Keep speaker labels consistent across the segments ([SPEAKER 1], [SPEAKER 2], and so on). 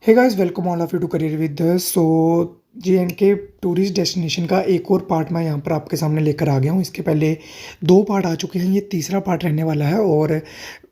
[SPEAKER 1] Hey guys, welcome all of you to career with us. So जे&के tourist destination का एक और part मैं यहाँ पर आपके सामने लेकर आ गया हूँ। इसके पहले 2 पार्ट आ चुके हैं, ये तीसरा पार्ट रहने वाला है और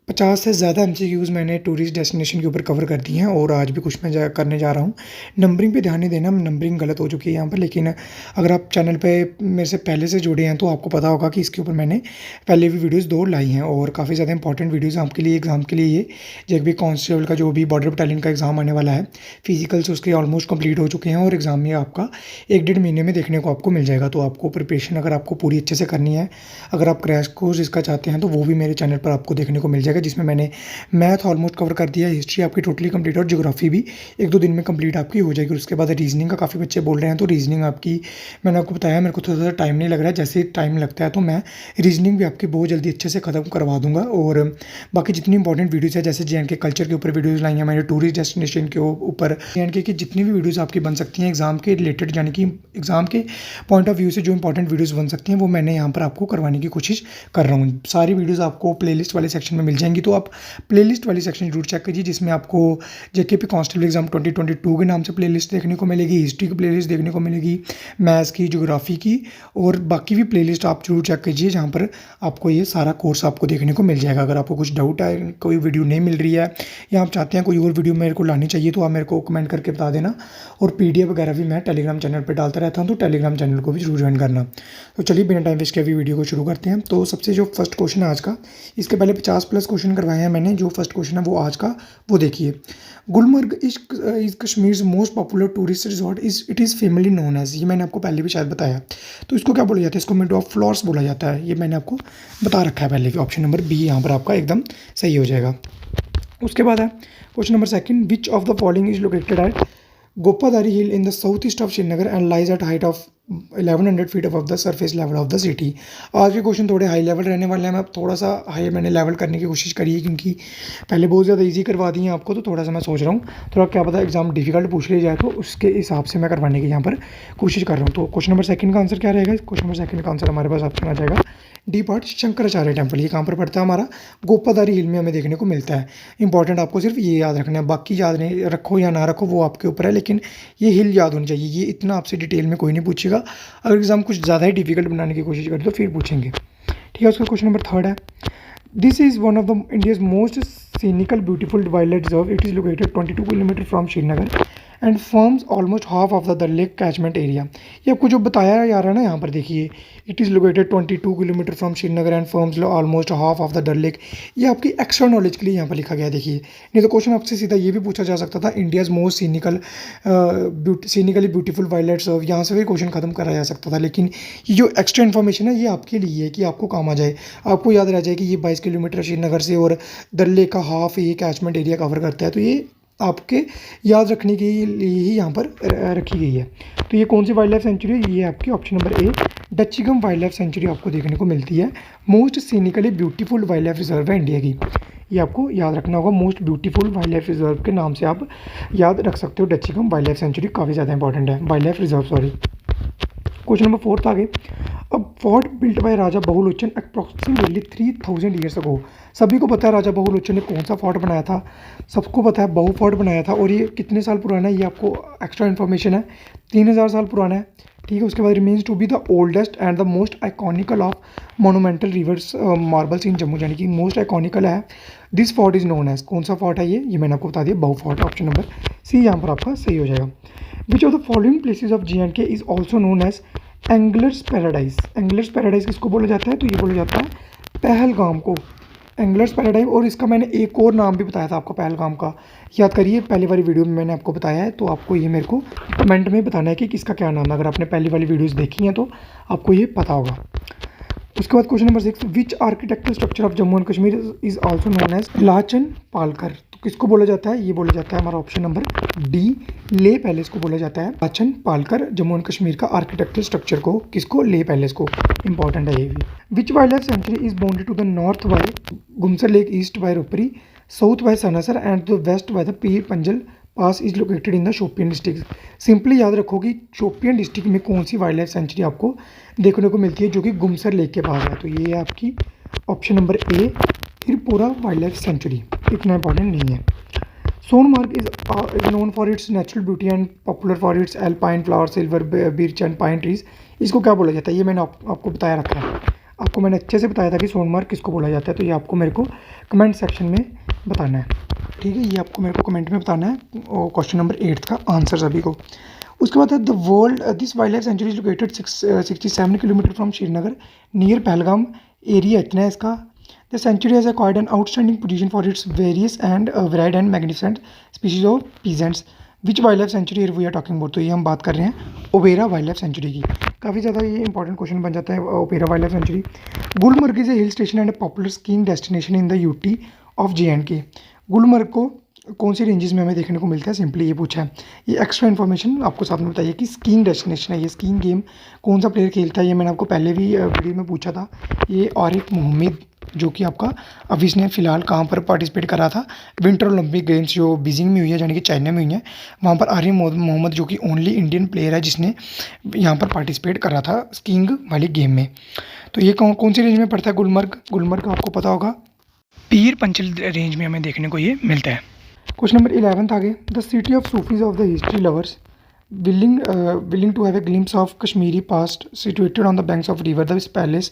[SPEAKER 1] 50 से ज़्यादा एमसीक्यूज़ मैंने टूरिस्ट डेस्टिनेशन के ऊपर कवर कर दिए हैं और आज भी कुछ मैं करने जा रहा हूँ। नंबरिंग पे ध्यान नहीं देना, नंबरिंग गलत हो चुकी है यहाँ पर, लेकिन अगर आप चैनल पे मेरे से पहले से जुड़े हैं तो आपको पता होगा कि इसके ऊपर मैंने पहले भी वीडियोज़ 2 लाई हैं और काफ़ी ज़्यादा इंपॉर्टेंट वीडियोज़ आपके लिए एग्ज़ाम के लिए ये जेबी कांस्टेबल का जो भी बॉर्डर बटालियन का एग्ज़ाम आने वाला है, फिजिकल्स उसके ऑलमोस्ट कंप्लीट हो चुके हैं और एग्ज़ाम में आपका 1 डेढ़ महीने में देखने को आपको मिल जाएगा। तो आपको प्रिपरेशन अगर आपको पूरी अच्छे से करनी है, अगर आप क्रैश कोर्स इसका चाहते हैं तो वो भी मेरे चैनल पर आपको देखने को मिल जाएगा, जिसमें मैंने मैथ ऑलमोस्ट कवर कर दिया है, हिस्ट्री आपकी टोटली कंप्लीट और ज्योग्राफी भी 1-2 दिन में कंप्लीट आपकी हो जाएगी। उसके बाद रीजनिंग का काफ़ी बच्चे बोल रहे हैं, तो रीजनिंग आपकी मैंने आपको बताया मेरे को थोड़ा सा टाइम नहीं लग रहा है, जैसे टाइम लगता है तो मैं रीजनिंग भी आपकी बहुत जल्दी अच्छे से ख़त्म करवा दूंगा। और बाकी जितनी इंपॉर्टेंट वीडियोज़ है, जैसे जे&के कल्चर के ऊपर वीडियोज़ लाई हैं मैंने, टूरिस्ट डेस्टिनेशन के ऊपर जे&के की जितनी भी वीडियोज़ आपकी बन सकती हैं एग्ज़ाम के रिलेटेड, यानी कि एग्ज़ाम के पॉइंट ऑफ व्यू से जो इंपॉर्टेंट वीडियोज़ बन सकती हैं वो मैंने यहाँ पर आपको करवाने की कोशिश कर रहा हूँ। सारी वीडियोज़ आपको प्लेलिस्ट वाले सेक्शन में मिल जाएंगी, तो आप प्लेलिस्ट वाली सेक्शन जरूर चेक कीजिए, जिसमें आपको जेकेपी कांस्टेबल एग्जाम 2022 के नाम से प्लेलिस्ट देखने को मिलेगी, हिस्ट्री की प्लेलिस्ट देखने को मिलेगी, मैथ्स की, ज्योग्राफी की और बाकी भी प्लेलिस्ट आप जरूर चेक कीजिए, जहाँ पर आपको ये सारा कोर्स आपको देखने को मिल जाएगा। अगर आपको कुछ डाउट है, कोई वीडियो नहीं मिल रही है या आप चाहते हैं कोई और वीडियो मेरे को लानी चाहिए, तो आप मेरे को कमेंट करके बता देना। और पीडीएफ वगैरह भी मैं टेलीग्राम चैनल पर डालता रहता हूँ, तो टेलीग्राम चैनल को भी जरूर ज्वाइन करना। तो चलिए बिना टाइम वेस्ट के अभी वीडियो को शुरू करते हैं। तो सबसे जो फर्स्ट क्वेश्चन है आज का, इसके पहले 50+ क्वेश्चन करवाए हैं मैंने। जो फर्स्ट क्वेश्चन है वो आज का, वो देखिए। Gulmarg is Kashmir most popular tourist resort, it is famously known as, ये मैंने आपको पहले भी शायद बताया। तो इसको क्या बोला जाता है? इसको मिड ऑफ फ्लोर्स बोला जाता है, ये मैंने आपको बता रखा है पहले कि ऑप्शन नंबर बी यहाँ पर आपका एकदम सही हो जाएगा। उसके बाद है question number second, which of the following is located at Gopadari hill in the south east of Srinagar and lies at height of 1100 feet above the surface level of the city. आज के क्वेश्चन थोड़े हाई लेवल रहने वाले हैं, मैं थोड़ा सा high मैंने लेवल करने की कोशिश करी है, क्योंकि पहले बहुत ज़्यादा इजी करवा दी है आपको, तो थोड़ा सा मैं सोच रहा हूँ थोड़ा क्या पता एग्जाम डिफिकल्ट पूछ लिया जाए, तो उसके हिसाब से मैं करवाने की यहाँ पर कोशिश कर रहा हूँ। तो क्वेश्चन नंबर सेकंड का आंसर क्या रहेगा? क्वेश्चन नंबर सेकंड का आंसर हमारे पास ऑप्शन आ जाएगा डी पार्ट, शंकराचार्य टेम्पल। ये कहाँ पर पड़ता है? हमारा गोपादारी हिल में हमें देखने को मिलता है। इंपॉर्टेंट आपको सिर्फ ये याद रखना है, बाकी याद नहीं रखो या ना रखो वो आपके ऊपर है, लेकिन ये हिल याद होनी चाहिए। ये इतना आपसे डिटेल में कोई नहीं पूछेगा, अगर एग्जाम कुछ ज़्यादा ही डिफिकल्ट बनाने की कोशिश करें तो फिर पूछेंगे। ठीक है, उसका क्वेश्चन नंबर थर्ड है, this is one of the India's most scenical beautiful wild life reserve, it is located 22 kilometre from Srinagar and forms almost half of the Dal lake catchment area. ये आपको जो बताया जा रहा है ना, यहाँ पर देखिए, it is located 22 kilometre from Srinagar and forms almost half of the Dal lake. ये आपकी एक्स्ट्रा नॉलेज के लिए यहाँ पर लिखा गया है, देखिए। नहीं तो क्वेश्चन आपसे सीधा ये भी पूछा जा सकता था, India's most scenically beautiful wild life reserve, यहाँ से भी क्वेश्चन खत्म करा जा सकता था, लेकिन ये जो एक्स्ट्रा इन्फॉर्मेशन है ये आपके लिए है कि आपको काम आ जाए, आपको याद रह जाए कि ये 22 किलोमीटर श्रीनगर से और डल लेक का हाफ ये कैचमेंट एरिया कवर करता है, तो ये आपके याद रखने के लिए ही यहाँ पर रखी गई है। तो ये कौन सी वाइल्ड लाइफ सेंचुरी है? ये आपकी option number A, Dachigam wild life sanctuary आपको देखने को मिलती है। Most scenically beautiful wild life reserve है इंडिया की, ये आपको याद रखना होगा। Most beautiful wild life reserve के नाम से आप याद रख सकते हो डचिगम वाइल्ड लाइफ सेंचुरी, काफ़ी ज़्यादा इंपॉर्टेंट है, wild life reserve, sorry. Question number fourth आगे, अब fort built by Raja Bahulochan approximately 3000 years ago. सभी को पता है राजा बहुलोचन ने कौन सा फोर्ट बनाया था, सबको पता है बहु फोर्ट बनाया था, और ये कितने साल पुराना है ये आपको एक्स्ट्रा इन्फॉर्मेशन है, 3000 साल पुराना है। ठीक है, उसके बाद remains to be the oldest and the most iconical of monumental rivers marbles in Jammu, यानी कि मोस्ट आइकॉनिकल है। This fort is known as, कौन सा फोर्ट है ये मैंने आपको बता दिया, बहु फोर्ट, ऑप्शन नंबर सी यहाँ पर आपका सही हो जाएगा। Which of the following places of जे&के is also known as anglers paradise. Anglers paradise किसको बोला जाता है? तो ये बोला जाता है पहलगाम को, एंगलर्स पैराडाइज। और इसका मैंने एक और नाम भी बताया था आपको पहलगाम का, याद करिए, पहले वाली वीडियो में मैंने आपको बताया है, तो आपको ये मेरे को कमेंट में बताना है कि किसका क्या नाम है। अगर आपने पहली वाली वीडियोज़ देखी हैं तो आपको ये पता होगा। उसके बाद question number 6, which architectural structure of Jammu and Kashmir is also known as Lachan Palkar. तो किसको बोला जाता है? ये बोला जाता है हमारा ऑप्शन नंबर डी, ले पैलेस को बोला जाता है लाचन पालकर। जम्मू एंड कश्मीर का आर्किटेक्चरल स्ट्रक्चर को किसको? ले पैलेस को, इंपॉर्टेंट है ये भी। Which wild life sanctuary is bounded to the north by Gumsar lake, east by Ropari, south by Sanasar and the west by the Pir Panjal pass is located in the Shopian district. Simply याद रखो कि शोपियन डिस्ट्रिक्ट में कौन सी वाइल्ड लाइफ सेंचुरी आपको देखने को मिलती है, जो कि गुमसर लेक के पास है। तो ये है आपकी ऑप्शन नंबर ए, त्रिपुरा वाइल्ड लाइफ सेंचुरी, इतना इंपॉर्टेंट नहीं है। Sonamarg is known for its natural beauty and popular for its alpine flower, silver beach and pine trees. इसको क्या बोला जाता है, ये मैंने आपको बताया रखा है। आपको मैंने अच्छे से बताया था कि सोनमार्ग किसको बोला जाता है, तो ये आपको मेरे को कमेंट सेक्शन में बताना है। ठीक है, ये आपको मेरे को कमेंट में बताना है क्वेश्चन नंबर 8 का आंसर सभी को। उसके बाद है the world this wild life sanctuary is located 67 kilometre from Srinagar near Pahalgam area, इतना है इसका। The sanctuary has acquired an outstanding position for its various and varied and magnificent species of peasants. Which wild life century here we are talking about? तो ये हम बात कर रहे हैं ओबेरा वाइल्ड लाइफ सेंचुरी की। काफ़ी ज़्यादा ये इंपॉर्टेंट क्वेश्चन बन जाता है ओबेरा wild life century. Gulmarg is a hill station and popular skiing destination in the UT of JNK। Gulmarg को कौन सी रेंजेस में हमें देखने को मिलता है, सिंपली ये पूछा है। ये एक्स्ट्रा इन्फॉर्मेशन आपको साथ में बताइए कि स्कीइंग डेस्टिनेशन है ये। स्कीइंग गेम कौन सा प्लेयर खेलता है, ये मैंने आपको पहले भी वीडियो में पूछा था। ये आरिफ मोहम्मद, जो कि आपका अभी इसने फिलहाल कहाँ पर पार्टिसिपेट करा था, विंटर ओलंपिक गेम्स जो बीजिंग में हुई है, यानी कि चाइना में हुई है, वहाँ पर आरिफ मोहम्मद जो कि ओनली इंडियन प्लेयर है जिसने यहाँ पर पार्टिसिपेट करा था स्कीइंग वाली गेम में। तो ये कौन सी रेंज में पड़ता है गुलमर्ग? गुलमर्ग आपको पता होगा पीर पंचल रेंज में हमें देखने को ये मिलता है। क्वेश्चन नंबर 11 आगे। The city of Sufis of the history lovers willing to have a glimpse of Kashmiri past, situated on the banks of river. The palace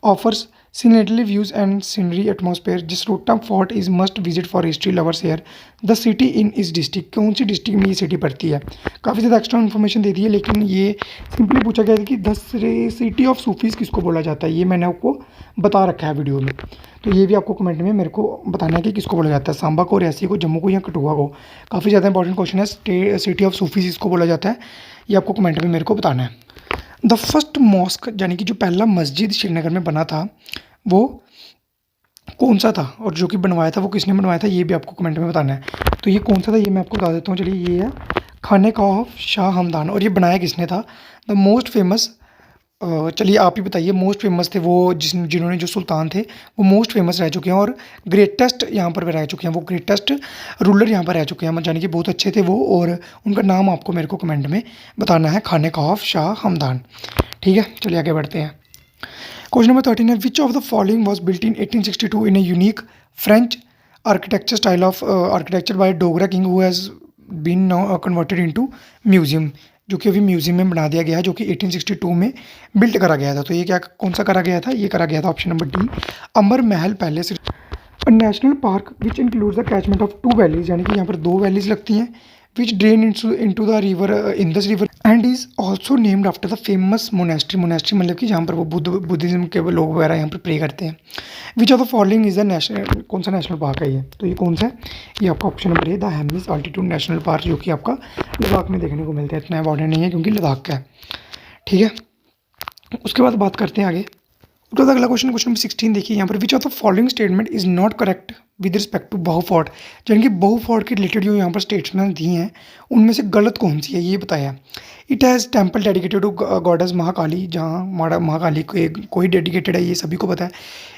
[SPEAKER 1] offers scenery views and scenery atmosphere. Jisrota Fort is must visit for history lovers here. The city in is district, कौन सी district में ये city पड़ती है? काफ़ी ज़्यादा extra information दे दी है, लेकिन ये सिंपली पूछा गया है कि द सिटी ऑफ सूफीज़ किसको बोला जाता है, ये मैंने आपको बता रखा है वीडियो में। तो ये भी आपको कमेंट में मेरे को बताना है कि किसको बोला जाता है, सांबा को, रियासी को, जम्मू को या कठुआ को। काफ़ी ज़्यादा इंपॉर्टेंट क्वेश्चन है। सिटी ऑफ सूफीज़ इसको बोला जाता है, ये आपको कमेंट में मेरे को बताना है। द फर्स्ट मॉस्क, यानी कि जो पहला मस्जिद श्रीनगर में बना था वो कौन सा था, और जो कि बनवाया था वो किसने बनवाया था, ये भी आपको कमेंट में बताना है। तो ये कौन सा था ये मैं आपको बता देता हूँ। चलिए, ये है खाने काफ शाह हमदान, और ये बनाया किसने था? द मोस्ट फेमस, चलिए आप ही बताइए, मोस्ट फेमस थे वो जिन्होंने, जो सुल्तान थे वो मोस्ट फेमस रह चुके हैं और ग्रेटेस्ट यहाँ पर रह चुके हैं, वो ग्रेटेस्ट रूलर यहाँ पर रह चुके हैं, यानी कि बहुत अच्छे थे वो, और उनका नाम आपको मेरे को कमेंट में बताना है, खाने काफ शाह हमदान। ठीक है, चलिए आगे बढ़ते हैं। क्वेश्चन नंबर 13 है। Which of the following was built in 1862 in a unique French architecture style of architecture by Dogra king who has been now converted into museum, जो कि अभी म्यूजियम में बना दिया गया है, जो कि 1862 में बिल्ट करा गया था। तो ये क्या, कौन सा करा गया था? ये करा गया था option number D, Amar Mahal palace. National park which includes the catchment of 2 valleys, यानी कि यहाँ पर 2 वैलीज लगती हैं, which drain into the river Indus river and is also named after the famous monastery. Monastery मतलब कि जहाँ पर वो बुद्धिज्म के लोग वगैरह यहाँ पर प्रे करते हैं। विच of the following is the national, कौन सा नेशनल पार्क है ये? तो ये कौन सा है? ये आपका ऑप्शन नंबर है the Hemis altitude national park, जो कि आपका लद्दाख में देखने को मिलता है। इतना इंपॉर्टेंट नहीं है क्योंकि लद्दाख का है। ठीक है, उसके बाद बात करते हैं आगे। उसके बाद अगला क्वेश्चन नंबर 16 देखिए यहाँ पर। Which of the following statement is not correct with respect to Bahu fort, यानी कि बहु फोर्ट के रिलेटेड जो यहाँ पर स्टेटमेंट दी हैं उनमें से गलत कौन सी है ये बताया। It has temple dedicated to goddess Mahakali, जहाँ महाकाली कोई डेडिकेटेड है ये सभी को पता है।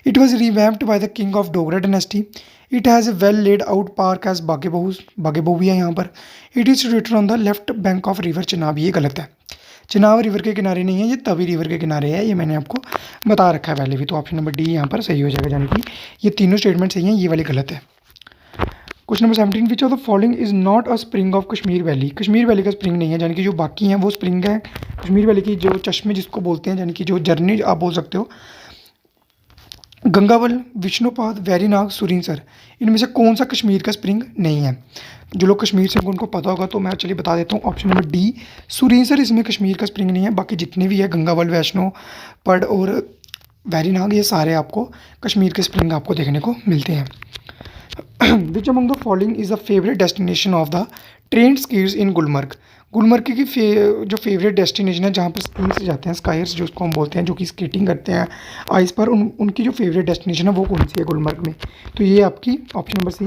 [SPEAKER 1] It was revamped by the king of Dogra dynasty. It has a well laid out park as Baghe Bahu भी है यहाँ पर। It is situated on the left bank of river Chenab, ये गलत है। चिनाब रिवर के किनारे नहीं है, ये तवी रिवर के किनारे है, ये मैंने आपको बता रखा है पहले भी। तो ऑप्शन नंबर डी यहाँ पर सही हो जाएगा, यानी कि ये तीनों स्टेटमेंट सही हैं, ये वाली गलत है। Question number 17। Which of the following is not a spring of Kashmir valley. Kashmir valley का स्प्रिंग नहीं है, यानी कि जो बाकी हैं वो स्प्रिंग है। कश्मीर वैली की जो चश्मे जिसको बोलते हैं, यानी कि जो झरने आप बोल सकते हो, गंगावल, विष्णुपाद, वैरीनाग, सुरिनसर, इनमें से कौन सा कश्मीर का स्प्रिंग नहीं है? जो लोग कश्मीर से उनको पता होगा तो मैं चलिए बता देता हूँ। ऑप्शन नंबर डी, सुरिनसर इसमें कश्मीर का स्प्रिंग नहीं है। बाकी जितने भी है गंगावल, वैष्णोपद और वैरीनाग, ये सारे आपको कश्मीर के स्प्रिंग आपको देखने को मिलते हैं। Which among the following is the favourite destination of the trained skiers in Gulmarg. Gulmarg की जो फेवरेट डेस्टिनेशन है जहाँ पर स्कीर्स जाते हैं, स्कायर्स जो उसको हम बोलते हैं, जो कि स्केटिंग करते हैं आइस पर, उनकी जो फेवरेट डेस्टिनेशन है वो कौन सी है गुलमर्ग में? तो ये आपकी ऑप्शन नंबर सी,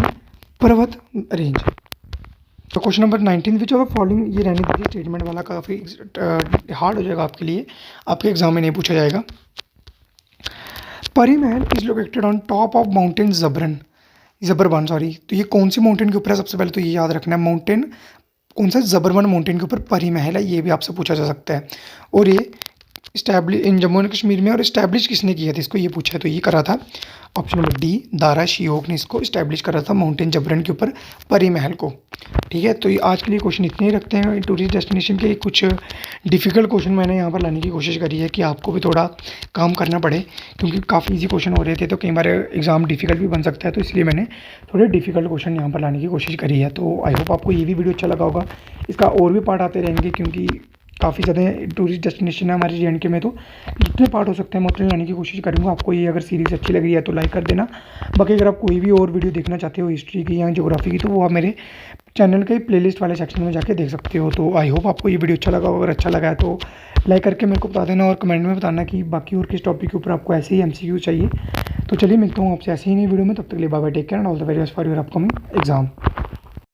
[SPEAKER 1] पर्वत रेंज। तो question number 19। Which of the following, ये रहने दीजिए, स्टेटमेंट वाला काफ़ी हार्ड हो जाएगा आपके लिए, आपके एग्जाम में नहीं पूछा जाएगा। परी महल is located on top of mountain Zabarwan sorry. तो ये कौन सी माउंटेन के ऊपर है? सबसे पहले तो ये याद रखना है, माउंटेन कौन सा? जबरवन माउंटेन के ऊपर परी महल है, ये भी आपसे पूछा जा सकता है। और ये establish in Jammu and Kashmir में और इस्टैब्लिश किसने किया था इसको, ये पूछा है, तो ये करा था ऑप्शन नंबर डी, दारा शियोक ने इसको इस्टैब्लिश करा था माउंटेन जबरन के ऊपर, परी महल को। ठीक है, तो ये आज के लिए क्वेश्चन इतने ही रखते हैं टूरिस्ट डेस्टिनेशन के। कुछ डिफ़िकल्ट क्वेश्चन मैंने यहाँ पर लाने की कोशिश करी है कि आपको भी थोड़ा काम करना पड़े, क्योंकि काफ़ी ईजी क्वेश्चन हो रहे थे तो कई बार एग्ज़ाम डिफ़िकल्ट भी बन सकता है, तो इसलिए मैंने थोड़े डिफ़िकल्ट क्वेश्चन यहाँ पर लाने की कोशिश करी है। तो आई होप आपको ये भी वीडियो अच्छा लगा होगा। इसका और भी पार्ट आते रहेंगे, क्योंकि काफ़ी ज़्यादा टूरिस्ट डेस्टिनेशन है हमारे जे के में, तो जितने पार्ट हो सकते हैं मैं उतने लाने की कोशिश करूँगा। आपको ये अगर सीरीज़ अच्छी लग रही है तो लाइक कर देना। बाकी अगर आप कोई भी और वीडियो देखना चाहते हो हिस्ट्री की या ज्योग्राफी की, तो वो आप मेरे चैनल के प्लेलिस्ट वाले सेक्शन में जाके देख सकते हो। तो आई होप आपको ये वीडियो अच्छा लगा होगा। अगर अच्छा लगा है तो लाइक करके मेरे को बता देना और कमेंट में बताना कि बाकी और किस टॉपिक के ऊपर आपको ऐसे ही MCQ चाहिए। तो चलिए मिलता हूँ आपसे ऐसे ही नई वीडियो में, तब तक के लिए bye bye, take care and all the very best for your upcoming exam.